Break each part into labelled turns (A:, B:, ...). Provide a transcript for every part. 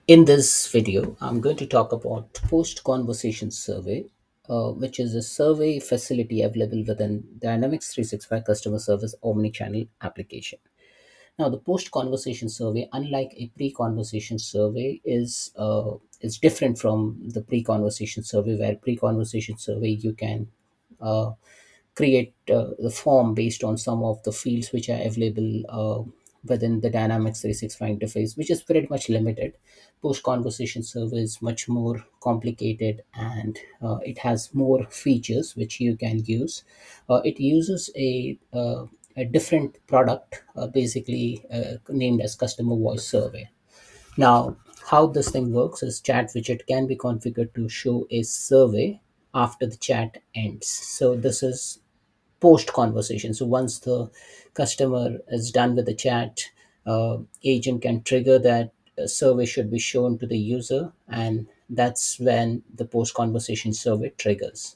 A: In this video, I'm going to talk about post conversation survey, which is a survey facility available within Dynamics 365 customer service omnichannel application. Now, the post conversation survey, unlike a pre conversation survey, is different from the pre conversation survey, where pre conversation survey you can uh, create the form based on some of the fields which are available within the Dynamics 365 interface, which is pretty much limited. Post conversation server is much more complicated and it has more features which you can use. It uses a different product, basically named as customer voice survey. Now, how this thing works is chat widget can be configured to show a survey after the chat ends. So this is post conversation. So once the customer is done with the chat, agent can trigger that a survey should be shown to the user, and that's when the post conversation survey triggers.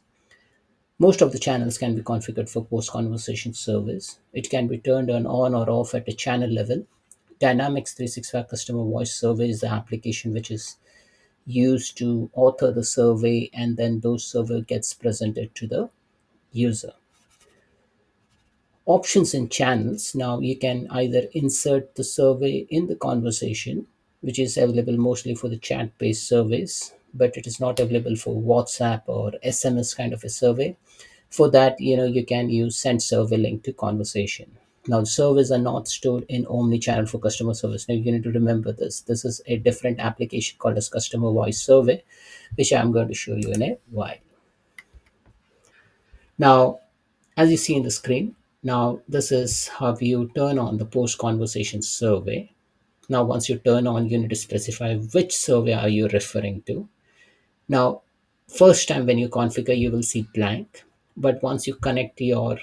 A: Most of the channels can be configured for post conversation service. It can be turned on or off at a channel level. Dynamics 365 Customer Voice Survey is the application which is used to author the survey, and then those survey gets presented to the user. Options and channels. Now you can either insert the survey in the conversation, which is available mostly for the chat based surveys, but it is not available for WhatsApp or SMS kind of a survey. For that, you can use send survey link to conversation. Now the surveys are not stored in omni-channel for customer service. Now you need to remember this is a different application called as customer voice survey, which I'm going to show you in a while. Now, as you see in the screen, now this is how you turn on the post conversation survey. Now, once you turn on, you need to specify which survey are you referring to. Now, first time when you configure, you will see blank. But once you connect your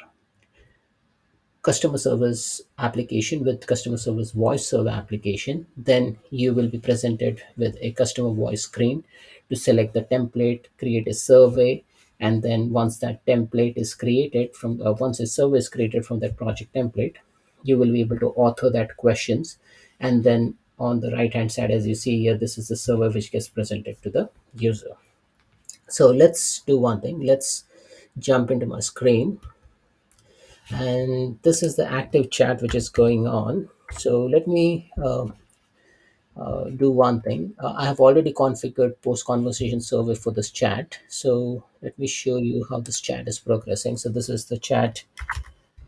A: customer service application with customer service voice server application, then you will be presented with a customer voice screen to select the template, create a survey, and then once that template is created from once a survey is created from that project template, you will be able to author that questions, and then on the right hand side, as you see here, this is the survey which gets presented to the user. So let's do one thing. Let's jump into my screen, and this is the active chat which is going on. So let me do one thing. I have already configured post conversation survey for this chat, so let me show you how this chat is progressing. So this is the chat.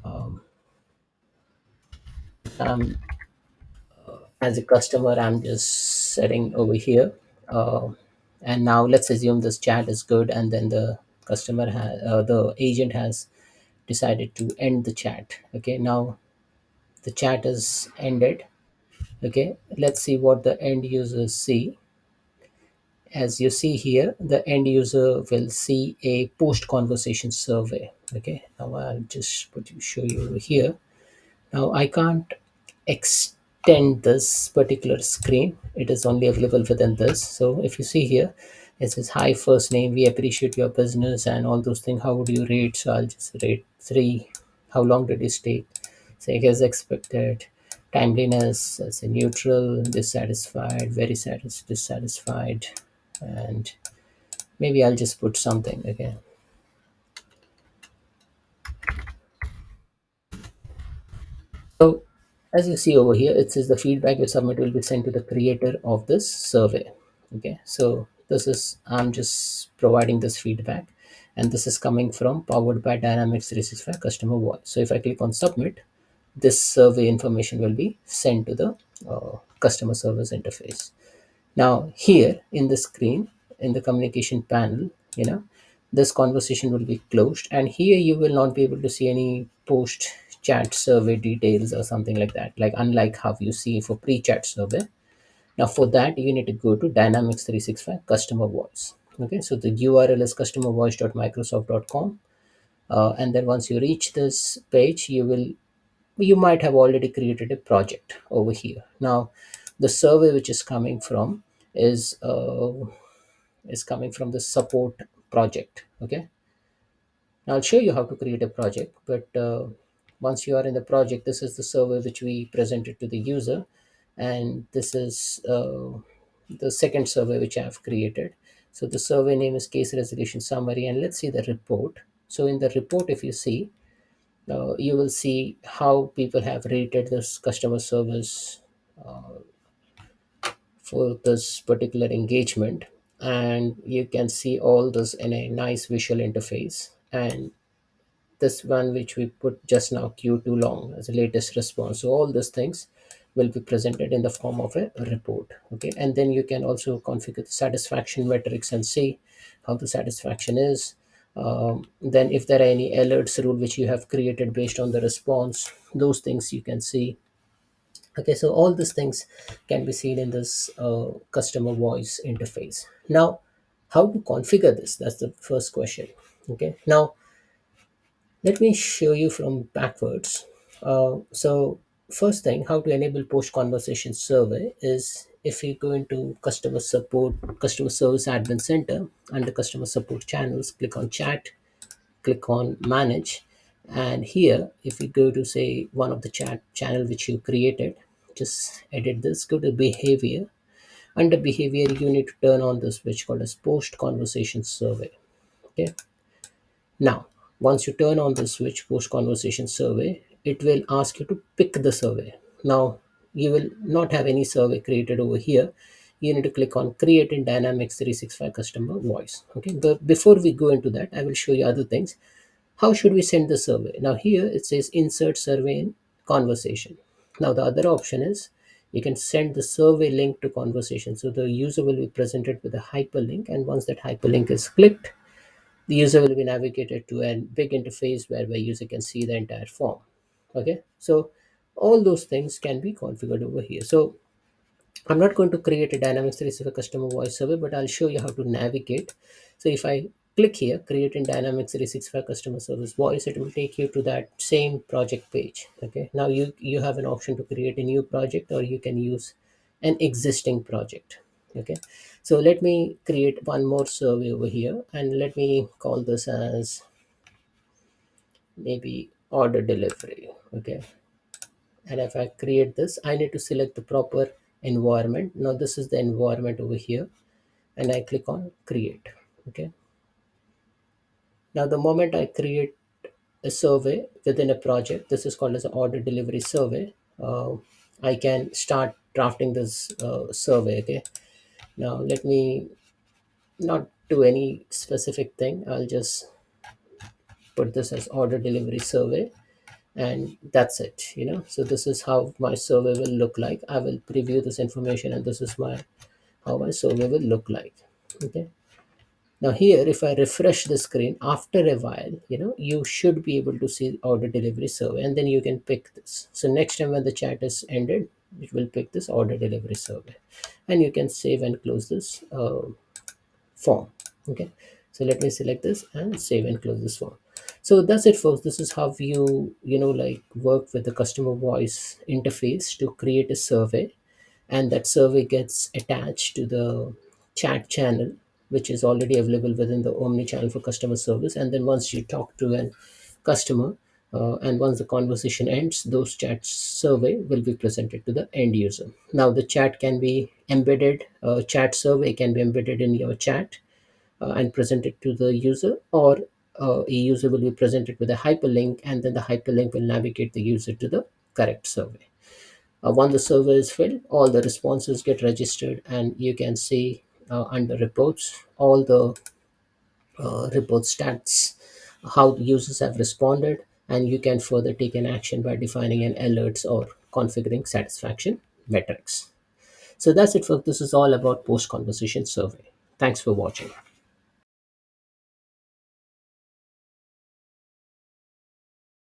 A: um, as a customer, I'm just setting over here, uh, and now let's assume this chat is good, and then the agent has decided to end the chat. Okay, now the chat is ended. Okay, let's see what the end users see. As you see here, the end user will see a post conversation survey. Okay, now I'll just show you over here. Now I can't extend this particular screen, it is only available within this. So if you see here, it says, hi, first name, we appreciate your business and all those things, how would you rate? So I'll just rate 3. How long did you stay? Say as expected. Timeliness as a neutral, dissatisfied, very dissatisfied, and maybe I'll just put something again. So as you see over here, it says the feedback you submit will be sent to the creator of this survey. Okay, so this is, I'm just providing this feedback, and this is coming from powered by Dynamics 365 customer voice. So if I click on submit, this survey information will be sent to the customer service interface. Now here in the screen, in the communication panel, this conversation will be closed, and here you will not be able to see any post chat survey details or something like that, like unlike how you see for pre-chat survey. Now for that, you need to go to Dynamics 365 customer voice. Okay, so the URL is customervoice.microsoft.com, and then once you reach this page, you might have already created a project over here. Now the survey which is coming from is uh, is coming from the support project. Okay, now I'll show you how to create a project, but once you are in the project, this is the survey which we presented to the user, and this is the second survey which I have created. So the survey name is case resolution summary, and let's see the report. So in the report, if you see, you will see how people have rated this customer service for this particular engagement, and you can see all this in a nice visual interface. And this one which we put just now, queue too long, as a latest response, so all these things will be presented in the form of a report. Okay, and then you can also configure the satisfaction metrics and see how the satisfaction is. Then if there are any alerts rule which you have created based on the response, those things you can see. Okay, so all these things can be seen in this customer voice interface. Now, how to configure this? That's the first question. Okay, now let me show you from backwards. So first thing, how to enable post conversation survey is, if you go into customer support, customer service admin center, under customer support channels, click on chat, click on manage, and here if you go to say one of the chat channel which you created, just edit this, go to behavior. Under behavior, you need to turn on this which called as post conversation survey. Okay, now, once you turn on the switch post conversation survey, it will ask you to pick the survey. Now, you will not have any survey created over here. You need to click on create in Dynamics 365 customer voice. Okay, but before we go into that, I will show you other things. How should we send the survey? Now, here it says insert survey in conversation. Now, the other option is you can send the survey link to conversation. So the user will be presented with a hyperlink, and once that hyperlink is clicked, the user will be navigated to a big interface where user can see the entire form. Okay, so all those things can be configured over here. So I'm not going to create a Dynamics 365 customer voice survey, but I'll show you how to navigate. So if I click here, create in Dynamics 365 customer service voice, it will take you to that same project page. Okay, now you have an option to create a new project, or you can use an existing project. Okay, so let me create one more survey over here, and let me call this as maybe order delivery. Okay, and if I create this, I need to select the proper environment. Now this is the environment over here, and I click on create. Okay, now the moment I create a survey within a project, this is called as an order delivery survey. I can start drafting this survey. Okay, now let me not do any specific thing. I'll just put this as order delivery survey, and that's it. So this is how my survey will look like. I will preview this information, and this is my how my survey will look like. Okay, now here if I refresh the screen after a while, you should be able to see order delivery survey, and then you can pick this. So next time when the chat is ended, it will pick this order delivery survey, and you can save and close this form. Okay, so let me select this and save and close this form. So that's it, folks. This is how like work with the customer voice interface to create a survey, and that survey gets attached to the chat channel which is already available within the omni channel for customer service. And then once you talk to an customer, and once the conversation ends, those chat survey will be presented to the end user. Now the chat can be embedded, chat survey can be embedded in your chat, and presented to the user, or a user will be presented with a hyperlink, and then the hyperlink will navigate the user to the correct survey. Once the survey is filled, all the responses get registered, and you can see under reports all the report stats, how the users have responded, and you can further take an action by defining an alerts or configuring satisfaction metrics. So that's it, folks. This is all about post conversation survey. Thanks for watching.